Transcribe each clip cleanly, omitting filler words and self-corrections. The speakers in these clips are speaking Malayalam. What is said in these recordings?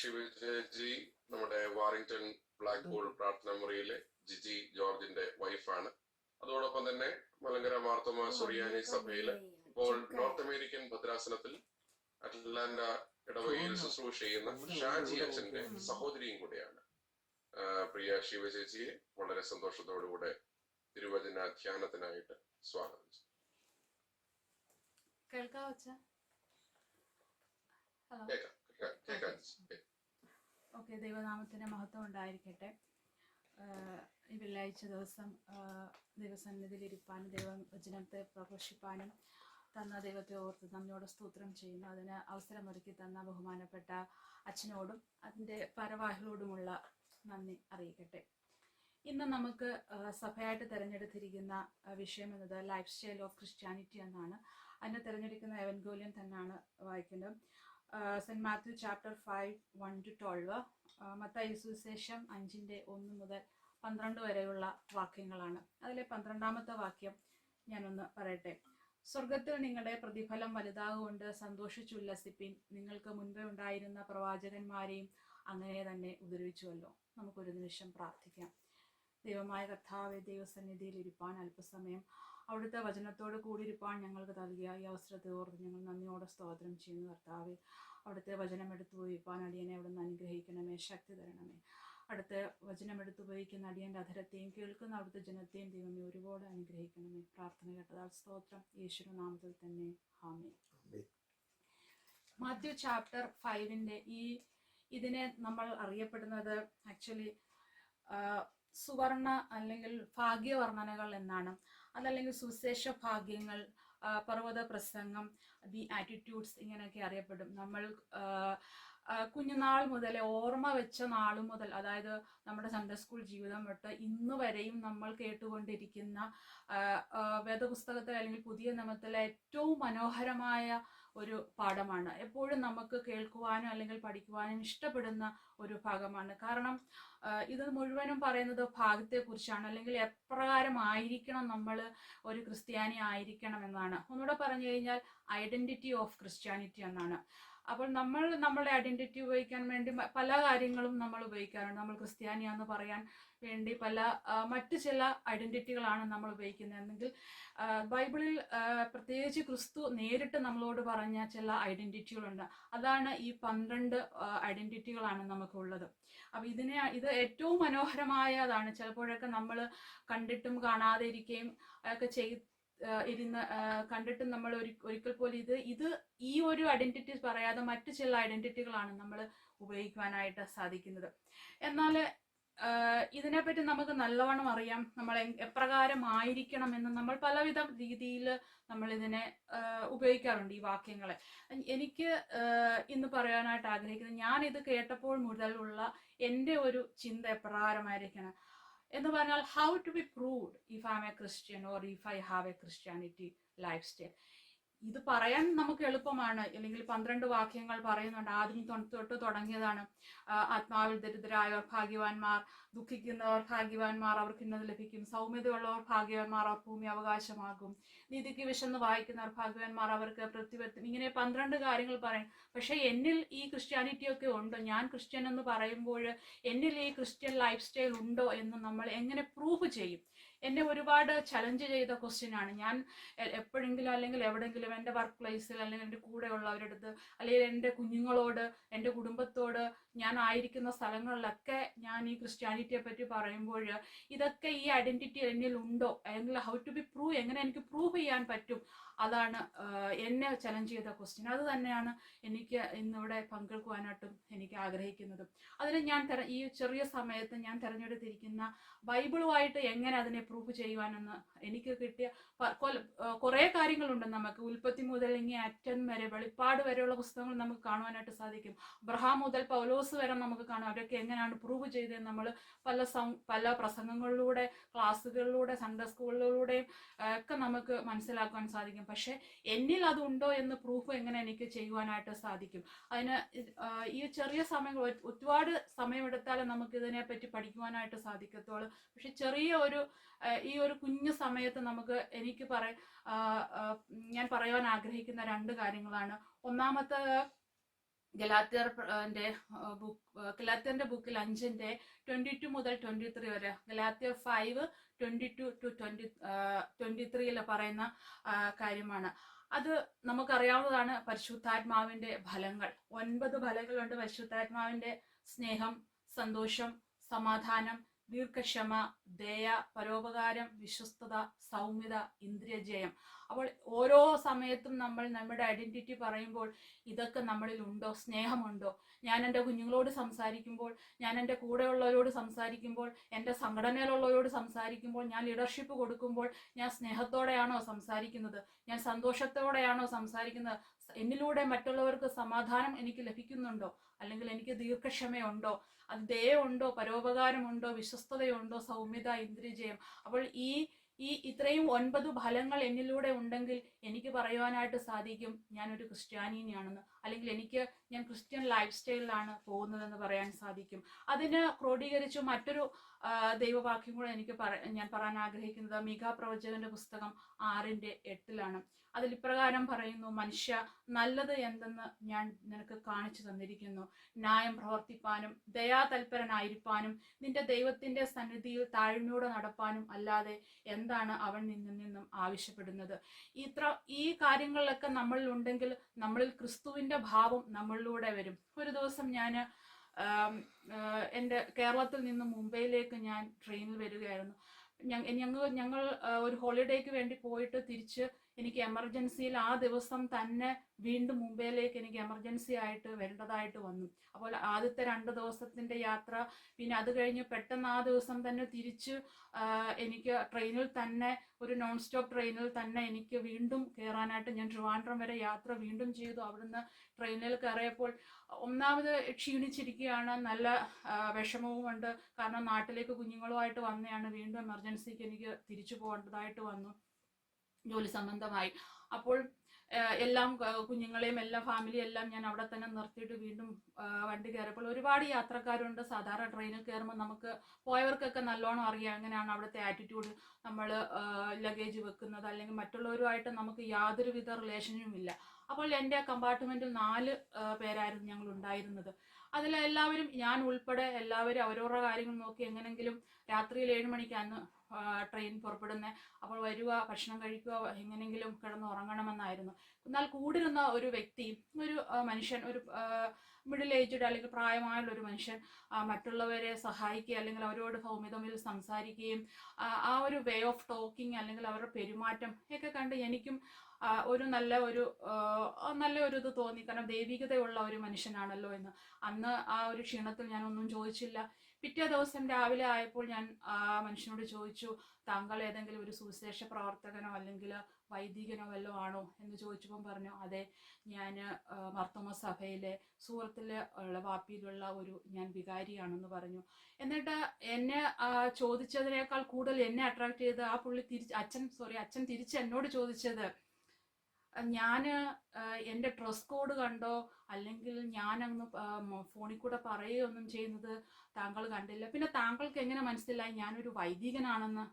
ശിവജി നമ്മുടെ വാറിംഗ്ടൺ ബ്ലാക്ക് ഹോൾ പ്രാർത്ഥന മുറിയിലെ ജിജി ജോർജിന്റെ വൈഫാണ്. അതോടൊപ്പം തന്നെ മലങ്കര മാർത്തോമാ സുറിയാനി സഭയില് ഇപ്പോൾ നോർത്ത് അമേരിക്കൻ ഭദ്രാസനത്തിൽ അറ്റ്ലാന്റ ഇടവകയിൽ ശുശ്രൂഷ ചെയ്യുന്ന ഷാജി അച്ഛന്റെ സഹോദരിയും കൂടെയാണ്. പ്രിയ ശിവചേച്ചിയെ വളരെ സന്തോഷത്തോടുകൂടെ തിരുവചന ധ്യാനത്തിനായിട്ട് സ്വാഗതം ചെയ്യും. ഓക്കെ, ദൈവനാമത്തിന് മഹത്വം ഉണ്ടായിരിക്കട്ടെ. ഈ വെള്ളിയാഴ്ച ദിവസം ദൈവസന്നിധിയിൽ ഇരിപ്പാനും ദൈവവചനത്തെ പ്രഘോഷിപ്പാനും തന്ന ദൈവത്തെ ഓർത്ത് നമ്മോട് സ്തോത്രം ചെയ്യുന്നു. അതിന് അവസരമൊരുക്കി തന്ന ബഹുമാനപ്പെട്ട അച്ഛനോടും അതിൻ്റെ ഭാരവാഹികളോടുമുള്ള നന്ദി അറിയിക്കട്ടെ. ഇന്ന് നമുക്ക് സഭയായിട്ട് തിരഞ്ഞെടുത്തിരിക്കുന്ന വിഷയം എന്നത് ലൈഫ് സ്റ്റൈൽ ഓഫ് ക്രിസ്ത്യാനിറ്റി എന്നാണ്. അതിനെ തിരഞ്ഞെടുക്കുന്ന എവൻഗേലിയൻ തന്നെയാണ് വായിക്കുന്നത്. സെൻറ്റ് മാത്യു ചാപ്റ്റർ 5:1-12, മത്തായി സുവിശേഷം 5:1-12 വരെയുള്ള വാക്യങ്ങളാണ്. അതിലെ 12ാമത്തെ വാക്യം ഞാനൊന്ന് പറയട്ടെ. സ്വർഗത്തിൽ നിങ്ങളുടെ പ്രതിഫലം വലുതാകൊണ്ട് സന്തോഷിച്ചുല്ലസിപ്പിൻ, നിങ്ങൾക്ക് മുൻപേ ഉണ്ടായിരുന്ന പ്രവാചകന്മാരെയും അങ്ങനെ തന്നെ ഉപദ്രവിച്ചുവല്ലോ. നമുക്കൊരു നിമിഷം പ്രാർത്ഥിക്കാം. ദൈവമായ കർത്താവെ, ദൈവസന്നിധിയിൽ ഇരിപ്പാൻ അല്പസമയം അവിടുത്തെ വചനത്തോട് കൂടിയിരിപ്പാൻ ഞങ്ങൾക്ക് നൽകിയ ഈ അവസരത്തെ ഓർത്ത് ഞങ്ങൾ നന്ദിയോടെ സ്തോത്രം ചെയ്യുന്നു. കർത്താവെ, അവിടുത്തെ വചനം എടുത്തു പോയിപ്പാൻ അടിയനെ അവിടെ നിന്ന് അനുഗ്രഹിക്കണമേ, ശക്തി തരണമേ. അടുത്ത വചനം എടുത്തു പോയിക്കുന്ന അടിയൻ്റെ അധരത്തെയും കേൾക്കുന്ന അവിടുത്തെ ജനത്തെയും ദൈവമേ ഒരുപാട് അനുഗ്രഹിക്കണമേ. പ്രാർത്ഥന കേട്ടതാൽ സ്തോത്രം, യേശുവിന്റെ നാമത്തിൽ തന്നെ ആമേൻ. മാത്യു ചാപ്റ്റർ 5 ഇതിനെ നമ്മൾ അറിയപ്പെടുന്നത് ആക്ച്വലി സുവർണ അല്ലെങ്കിൽ ഭാഗ്യവർണ്ണനകൾ എന്നാണ്. അതല്ലെങ്കിൽ സുവിശേഷ ഭാഗ്യങ്ങൾ, പർവ്വത പ്രസംഗം, ദി ആറ്റിറ്റ്യൂഡ്സ്, ഇങ്ങനെയൊക്കെ അറിയപ്പെടും. നമ്മൾ കുഞ്ഞുനാൾ മുതൽ, ഓർമ്മ വെച്ച നാളു മുതൽ, അതായത് നമ്മുടെ സൺഡേ സ്കൂൾ ജീവിതം തൊട്ട് ഇന്ന് വരെയും നമ്മൾ കേട്ടുകൊണ്ടിരിക്കുന്ന വേദപുസ്തകത്തിൽ അല്ലെങ്കിൽ പുതിയ നിയമത്തിലെ ഏറ്റവും മനോഹരമായ ഒരു പാഠമാണ്. എപ്പോഴും നമുക്ക് കേൾക്കുവാനും അല്ലെങ്കിൽ പഠിക്കുവാനും ഇഷ്ടപ്പെടുന്ന ഒരു ഭാഗമാണ്. കാരണം ഇത് മുഴുവനും പറയുന്നത് ഭാഗ്യത്തെക്കുറിച്ചാണ്, അല്ലെങ്കിൽ എപ്രകാരമായിരിക്കണം നമ്മൾ ഒരു ക്രിസ്ത്യാനി ആയിരിക്കണം എന്നാണ്. ഒന്നുകൂടെ പറഞ്ഞു കഴിഞ്ഞാൽ ഐഡന്റിറ്റി ഓഫ് ക്രിസ്ത്യാനിറ്റി എന്നാണ്. അപ്പോൾ നമ്മൾ നമ്മുടെ ഐഡന്റിറ്റി ഉപയോഗിക്കാൻ വേണ്ടി പല കാര്യങ്ങളും നമ്മൾ ഉപയോഗിക്കാറുണ്ട്. നമ്മൾ ക്രിസ്ത്യാനിയാന്ന് പറയാൻ വേണ്ടി മറ്റു ചില ഐഡന്റിറ്റികളാണ് നമ്മൾ ഉപയോഗിക്കുന്നതെങ്കിൽ ബൈബിളിൽ പ്രത്യേകിച്ച് ക്രിസ്തു നേരിട്ട് നമ്മളോട് പറഞ്ഞ ചില ഐഡന്റിറ്റികളുണ്ട്. അതാണ് ഈ 12 ഐഡന്റിറ്റികളാണ് നമുക്കുള്ളത്. അപ്പൊ ഇത് ഏറ്റവും മനോഹരമായതാണ്. ചിലപ്പോഴൊക്കെ നമ്മൾ കണ്ടിട്ടും കാണാതെ ഇരിക്കുകയും ഒക്കെ ഇരുന്ന് കണ്ടിട്ട് നമ്മൾ ഒരിക്കൽ പോലും ഇത് ഈ ഒരു ഐഡന്റിറ്റി പറയാതെ മറ്റു ചില ഐഡന്റിറ്റികളാണ് നമ്മൾ ഉപയോഗിക്കുവാനായിട്ട് സാധിക്കുന്നത്. എന്നാൽ ഇതിനെപ്പറ്റി നമുക്ക് നല്ലവണ്ണം അറിയാം. നമ്മൾ എപ്രകാരമായിരിക്കണം എന്ന് നമ്മൾ പലവിധ രീതിയിൽ നമ്മൾ ഇതിനെ ഉപയോഗിക്കാറുണ്ട്, ഈ വാക്യങ്ങളെ. എനിക്ക് ഇന്ന് പറയാനായിട്ട് ആഗ്രഹിക്കുന്നത്, ഞാൻ ഇത് കേട്ടപ്പോൾ മുതലുള്ള എൻ്റെ ഒരു ചിന്ത എപ്രകാരമായിരിക്കണം എന്ന് പറഞ്ഞാൽ, how to be proved if I am a Christian or if I have a Christianity lifestyle. ഇത് പറയാൻ നമുക്ക് എളുപ്പമാണ്. അല്ലെങ്കിൽ 12 വാക്യങ്ങൾ പറയുന്നുണ്ട്. ആദ്യം തൊട്ട് തുടങ്ങിയതാണ്. ആത്മാവിൽ ദരിദ്രരായവർ ഭാഗ്യവാന്മാർ, ദുഃഖിക്കുന്നവർ ഭാഗ്യവാന്മാർ, അവർക്ക് ഇന്നത് ലഭിക്കും. സൗമ്യതയുള്ളവർ ഭാഗ്യവാന്മാർ, അവർ ഭൂമി അവകാശമാകും. നീതിക്ക് വിശന്ന് വായിക്കുന്നവർ ഭാഗ്യവാന്മാർ, അവർക്ക് പ്രതിഫലം. ഇങ്ങനെ 12 കാര്യങ്ങൾ പറയും. പക്ഷെ എന്നിൽ ഈ ക്രിസ്ത്യാനിറ്റി ഒക്കെ ഉണ്ടോ? ഞാൻ ക്രിസ്ത്യൻ എന്ന് പറയുമ്പോൾ എന്നിൽ ഈ ക്രിസ്ത്യൻ ലൈഫ് സ്റ്റൈൽ ഉണ്ടോ എന്ന് നമ്മൾ എങ്ങനെ പ്രൂവ് ചെയ്യും? എന്നെ ഒരുപാട് ചലഞ്ച് ചെയ്ത ക്വസ്റ്റ്യൻ ആണ്. ഞാൻ എപ്പോഴെങ്കിലും അല്ലെങ്കിൽ എവിടെയെങ്കിലും എൻ്റെ വർക്ക് പ്ലേസിൽ അല്ലെങ്കിൽ എൻ്റെ കൂടെ ഉള്ളവരുടെ അടുത്ത് അല്ലെങ്കിൽ എൻ്റെ കുഞ്ഞുങ്ങളോട്, എൻ്റെ കുടുംബത്തോട്, ഞാൻ ആയിരിക്കുന്ന സ്ഥലങ്ങളിലൊക്കെ ഞാൻ ഈ ക്രിസ്ത്യാനിറ്റിയെ പറ്റി പറയുമ്പോൾ ഇതൊക്കെ ഈ ഐഡന്റിറ്റി എന്നിൽ ഉണ്ടോ, അല്ലെങ്കിൽ ഹൗ ടു ബി പ്രൂവ്, എങ്ങനെ എനിക്ക് പ്രൂവ് ചെയ്യാൻ പറ്റും? അതാണ് എന്നെ ചലഞ്ച് ചെയ്ത ക്വസ്റ്റ്യൻ. അത് തന്നെയാണ് എനിക്ക് ഇന്നിവിടെ പങ്കെടുക്കുവാനായിട്ടും എനിക്ക് ആഗ്രഹിക്കുന്നതും. അതിന് ഞാൻ ഈ ചെറിയ സമയത്ത് ഞാൻ തിരഞ്ഞെടുത്തിരിക്കുന്ന ബൈബിളുമായിട്ട് എങ്ങനെ അതിനെ പ്രൂവ് ചെയ്യുവാനെന്ന് എനിക്ക് കിട്ടിയ കുറേ കാര്യങ്ങളുണ്ട്. നമുക്ക് ഉൽപ്പത്തി മുതൽ അറ്റൻ വരെ, വെളിപ്പാട് വരെയുള്ള പുസ്തകങ്ങൾ നമുക്ക് കാണുവാനായിട്ട് സാധിക്കും. അബ്രഹാം മുതൽ പൗലോസ് വരെ നമുക്ക് കാണാം. അവരൊക്കെ എങ്ങനെയാണ് പ്രൂവ് ചെയ്തത് നമ്മൾ പല പ്രസംഗങ്ങളിലൂടെ, ക്ലാസ്സുകളിലൂടെ, സൺഡേ സ്കൂളിലൂടെയും ഒക്കെ നമുക്ക് മനസ്സിലാക്കാൻ സാധിക്കും. പക്ഷെ എന്നിൽ അതുണ്ടോ എന്ന് പ്രൂഫ് എങ്ങനെ എനിക്ക് ചെയ്യുവാനായിട്ട് സാധിക്കും? അതിന് ഈ ചെറിയ സമയങ്ങൾ, ഒരുപാട് സമയമെടുത്താലേ നമുക്ക് ഇതിനെപ്പറ്റി പഠിക്കുവാനായിട്ട് സാധിക്കത്തുള്ളൂ. പക്ഷെ ഈ ഒരു കുഞ്ഞു സമയത്ത് ഞാൻ പറയാൻ ആഗ്രഹിക്കുന്ന 2 കാര്യങ്ങളാണ്. ഒന്നാമത്തെ, ഗലാത്യറിന്റെ ബുക്കിൽ 5 22 മുതൽ 23 വരെ, ഗലാത്യർ 5 22 to 23 പറയുന്ന കാര്യമാണ്. അത് നമുക്കറിയാവുന്നതാണ്. പരിശുദ്ധാത്മാവിന്റെ ഫലങ്ങൾ 9 ഫലങ്ങളുണ്ട്. പരിശുദ്ധാത്മാവിന്റെ സ്നേഹം, സന്തോഷം, സമാധാനം, ദീർഘക്ഷമ, ദയ, പരോപകാരം, വിശ്വസ്തത, സൗമ്യത, ഇന്ദ്രിയജയം. അപ്പോൾ ഓരോ സമയത്തും നമ്മൾ നമ്മുടെ ഐഡന്റിറ്റി പറയുമ്പോൾ ഇതൊക്കെ നമ്മളിൽ ഉണ്ടോ? സ്നേഹമുണ്ടോ? ഞാൻ എൻ്റെ കുഞ്ഞുങ്ങളോട് സംസാരിക്കുമ്പോൾ, ഞാൻ എൻ്റെ കൂടെയുള്ളവരോട് സംസാരിക്കുമ്പോൾ, എൻ്റെ സംഘടനയിലുള്ളവരോട് സംസാരിക്കുമ്പോൾ, ഞാൻ ലീഡർഷിപ്പ് കൊടുക്കുമ്പോൾ ഞാൻ സ്നേഹത്തോടെയാണോ സംസാരിക്കുന്നത്? ഞാൻ സന്തോഷത്തോടെയാണോ സംസാരിക്കുന്നത്? എന്നിലൂടെ മറ്റുള്ളവർക്ക് സമാധാനം എനിക്ക് ലഭിക്കുന്നുണ്ടോ? അല്ലെങ്കിൽ എനിക്ക് ദീർഘക്ഷമയുണ്ടോ? അത് ദയയുണ്ടോ? പരോപകാരമുണ്ടോ? വിശ്വസ്തതയുണ്ടോ? സൗമ്യത, ഇന്ദ്രിയജയം. അപ്പോൾ ഈ ഇത്രയും 9 ഫലങ്ങൾ എന്നിലൂടെ ഉണ്ടെങ്കിൽ എനിക്ക് പറയുവാനായിട്ട് സാധിക്കും ഞാനൊരു ക്രിസ്ത്യാനിയാണെന്ന്, അല്ലെങ്കിൽ ഞാൻ ക്രിസ്ത്യൻ ലൈഫ് സ്റ്റൈലിലാണ് പോകുന്നതെന്ന് പറയാൻ സാധിക്കും. അതിന് ക്രോഡീകരിച്ച് മറ്റൊരു ദൈവവാക്യം കൂടെ ഞാൻ പറയാൻ ആഗ്രഹിക്കുന്നത് മീഖാ പ്രവചകന്റെ പുസ്തകം 6:8 അതിൽ ഇപ്രകാരം പറയുന്നു: മനുഷ്യ, നല്ലത് എന്തെന്ന് ഞാൻ നിനക്ക് കാണിച്ചു തന്നിരിക്കുന്നു. ന്യായം പ്രവർത്തിപ്പാനും ദയാതൽപരനായിരിക്കാനും നിന്റെ ദൈവത്തിന്റെ സന്നിധിയിൽ താഴ്മയോടെ നടപ്പാനും അല്ലാതെ എന്താണ് അവൻ നിന്നും ആവശ്യപ്പെടുന്നത്? ഈ കാര്യങ്ങളിലൊക്കെ നമ്മളിൽ ഉണ്ടെങ്കിൽ നമ്മളിൽ ക്രിസ്തുവിന്റെ ഭാവം നമ്മളിലൂടെ വരും. ഒരു ദിവസം ഞാൻ എൻ്റെ കേരളത്തിൽ നിന്ന് മുംബൈയിലേക്ക് ഞാൻ ട്രെയിനിൽ വരികയായിരുന്നു. ഞങ്ങൾ ഒരു ഹോളിഡേക്ക് വേണ്ടി പോയിട്ട് തിരിച്ച് എനിക്ക് എമർജൻസിയിൽ ആ ദിവസം തന്നെ വീണ്ടും മുംബൈയിലേക്ക് എനിക്ക് എമർജൻസി ആയിട്ട് വരേണ്ടതായിട്ട് വന്നു. അപ്പോൾ ആദ്യത്തെ 2 ദിവസത്തിന്റെ യാത്ര, പിന്നെ അത് കഴിഞ്ഞ് പെട്ടെന്ന് ആ ദിവസം തന്നെ തിരിച്ച് എനിക്ക് ട്രെയിനിൽ തന്നെ, ഒരു നോൺ സ്റ്റോപ്പ് ട്രെയിനിൽ തന്നെ എനിക്ക് വീണ്ടും കയറാനായിട്ട് ഞാൻ ട്രിവാൻഡ്രം വരെ യാത്ര വീണ്ടും ചെയ്തു. അവിടുന്ന് ട്രെയിനിൽ കയറിയപ്പോൾ ഒന്നാമത് ക്ഷീണിച്ചിരിക്കുകയാണ്, നല്ല വിഷമവുമുണ്ട്. കാരണം നാട്ടിലേക്ക് കുഞ്ഞുങ്ങളുമായിട്ട് വന്നതാണ്, വീണ്ടും എമർജൻസിക്ക് എനിക്ക് തിരിച്ചു പോകേണ്ടതായിട്ട് വന്നു ജോലി സംബന്ധമായി. അപ്പോൾ എല്ലാം കുഞ്ഞുങ്ങളെയും എല്ലാം ഫാമിലിയും എല്ലാം ഞാൻ അവിടെ തന്നെ നിർത്തിയിട്ട് വീണ്ടും വണ്ടി കയറിയപ്പോൾ ഒരുപാട് യാത്രക്കാരുണ്ട്. സാധാരണ ട്രെയിനിൽ കയറുമ്പോൾ നമുക്ക് പോയവർക്കൊക്കെ നല്ലോണം അറിയാം എങ്ങനെയാണ് അവിടുത്തെ ആറ്റിറ്റ്യൂഡ്, നമ്മൾ ലഗേജ് വെക്കുന്നത്, അല്ലെങ്കിൽ മറ്റുള്ളവരുമായിട്ട് നമുക്ക് യാതൊരുവിധ റിലേഷനും ഇല്ല. അപ്പോൾ എൻ്റെ കമ്പാർട്ട്മെന്റിൽ 4 പേരായിരുന്നു ഞങ്ങൾ ഉണ്ടായിരുന്നത്. അതിലെല്ലാവരും, ഞാൻ ഉൾപ്പെടെ എല്ലാവരും അവരവരുടെ കാര്യങ്ങൾ നോക്കി എങ്ങനെങ്കിലും രാത്രിയിൽ 7 മണിക്കാണ് ട്രെയിൻ പുറപ്പെടുന്നത്. അപ്പോൾ വരിക, ഭക്ഷണം കഴിക്കുക, എങ്ങനെങ്കിലും കിടന്ന് ഉറങ്ങണമെന്നായിരുന്നു. എന്നാൽ കൂടിരുന്ന ഒരു വ്യക്തി, ഒരു മനുഷ്യൻ, ഒരു മിഡിൽ ഏജ്ഡ് അല്ലെങ്കിൽ പ്രായമായുള്ള ഒരു മനുഷ്യൻ മറ്റുള്ളവരെ സഹായിക്കുക അല്ലെങ്കിൽ അവരോട് സൗമ്യതയിൽ സംസാരിക്കുകയും ആ ഒരു വേ ഓഫ് ടോക്കിംഗ് അല്ലെങ്കിൽ അവരുടെ പെരുമാറ്റം ഒക്കെ കണ്ട് എനിക്കും ഒരു നല്ല ഒരു ഇത് തോന്നി. കാരണം ദൈവികതയുള്ള ഒരു മനുഷ്യനാണല്ലോ എന്ന്. അന്ന് ആ ഒരു ക്ഷീണത്തിൽ ഞാൻ ഒന്നും ചോദിച്ചില്ല. പിറ്റേ ദിവസം രാവിലെ ആയപ്പോൾ ഞാൻ മനുഷ്യനോട് ചോദിച്ചു, താങ്കൾ ഏതെങ്കിലും ഒരു സുവിശേഷ പ്രവർത്തകനോ അല്ലെങ്കിൽ വൈദികനോ വല്ലതും ആണോ എന്ന് ചോദിച്ചപ്പോൾ പറഞ്ഞു, അതെ, ഞാൻ മാർത്തോമാ സഭയിലെ സൂറത്തിലെ വാപ്പിയിലുള്ള ഞാൻ വികാരിയാണെന്ന് പറഞ്ഞു. എന്നിട്ട് എന്നെ ചോദിച്ചതിനേക്കാൾ കൂടുതൽ എന്നെ അട്രാക്ട് ചെയ്ത് ആ പുള്ളി അച്ഛൻ തിരിച്ച് എന്നോട് ചോദിച്ചത്, ഞാൻ എൻ്റെ ഡ്രസ് കോഡ് കണ്ടോ അല്ലെങ്കിൽ ഞാനങ്ങ് ഫോണിൽ കൂടെ പറയുകയൊന്നും ചെയ്യുന്നത് താങ്കൾ കണ്ടില്ല, പിന്നെ താങ്കൾക്ക് എങ്ങനെ മനസ്സിലായി ഞാനൊരു വൈദികനാണെന്ന്?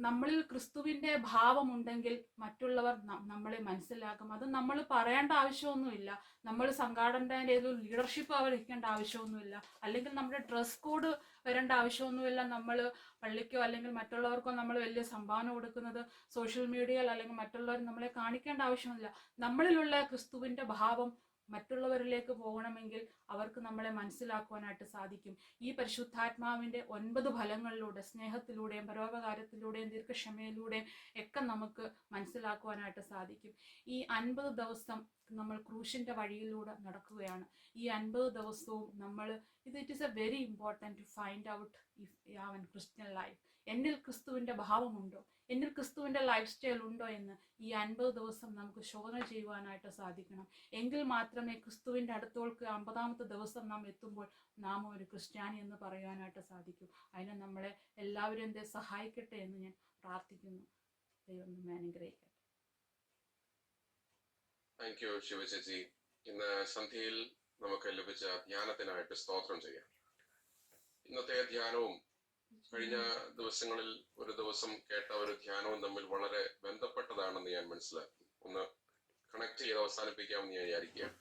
നമ്മളിൽ ക്രിസ്തുവിന്റെ ഭാവമുണ്ടെങ്കിൽ മറ്റുള്ളവർ നമ്മളെ മനസ്സിലാക്കും. അത് നമ്മൾ പറയേണ്ട ആവശ്യമൊന്നുമില്ല. നമ്മൾ സംഘാടനയുടെ ലീഡർഷിപ്പ് വഹിക്കേണ്ട ആവശ്യമൊന്നുമില്ല, അല്ലെങ്കിൽ നമ്മുടെ ഡ്രസ് കോഡ് വരേണ്ട ആവശ്യമൊന്നുമില്ല. നമ്മൾ പള്ളിക്കോ അല്ലെങ്കിൽ മറ്റുള്ളവർക്കോ നമ്മൾ വലിയ സംഭാവന കൊടുക്കുന്നത് സോഷ്യൽ മീഡിയയിൽ അല്ലെങ്കിൽ മറ്റുള്ളവർ നമ്മളെ കാണിക്കേണ്ട ആവശ്യമില്ല. നമ്മളിലുള്ള ക്രിസ്തുവിന്റെ ഭാവം മറ്റുള്ളവരിലേക്ക് പോകണമെങ്കിൽ അവർക്ക് നമ്മളെ മനസ്സിലാക്കുവാനായിട്ട് സാധിക്കും. ഈ പരിശുദ്ധാത്മാവിന്റെ 9 ഫലങ്ങളിലൂടെ, സ്നേഹത്തിലൂടെയും പരോപകാരത്തിലൂടെയും ദീർഘക്ഷമയിലൂടെയും ഒക്കെ നമുക്ക് മനസ്സിലാക്കുവാനായിട്ട് സാധിക്കും. ഈ 50 ദിവസം നമ്മൾ ക്രൂശിന്റെ വഴിയിലൂടെ നടക്കുകയാണ്. ഈ 50 ദിവസവും it is a very important to find out if you have an Christian life. എന്നിൽ ക്രിസ്തുവിന്റെ ഭാവമുണ്ടോ, എന്നിൽ ക്രിസ്തുവിന്റെ ലൈഫ് സ്റ്റൈൽ ഉണ്ടോ എന്ന് ഈ 50 ദിവസം നമുക്ക് ശോധന ചെയ്യുവാനായിട്ട് സാധിക്കണം. എങ്കിൽ മാത്രമേ ക്രിസ്തുവിന്റെ അടുത്തോൾക്ക് 50ാമത്തെ ദിവസം നാം എത്തുമ്പോൾ നാം ഒരു ക്രിസ്ത്യാനി എന്ന് പറയുവാനായിട്ട് സാധിക്കൂ. അതിനെ നമ്മളെ എല്ലാവരും സഹായിക്കട്ടെ എന്ന് ഞാൻ പ്രാർത്ഥിക്കുന്നു. ദൈവം നമ്മെ അനുഗ്രഹിക്കട്ടെ. താങ്ക് യു ശിവചേച്ചി. ഇന്ന് സന്ധ്യയിൽ നമുക്ക് ലഭിച്ച ധ്യാനത്തിനായിട്ട് സ്തോത്രം ചെയ്യാം. ഇന്നത്തെ ധ്യാനവും കഴിഞ്ഞ ദിവസങ്ങളിൽ ഒരു ദിവസം കേട്ട ഒരു ധ്യാനവും തമ്മിൽ വളരെ ബന്ധപ്പെട്ടതാണെന്ന് ഞാൻ മനസ്സിലാക്കി. ഒന്ന് കണക്ട് ചെയ്ത് അവസാനിപ്പിക്കാമെന്ന് ഞാൻ വിചാരിക്കുകയാണ്.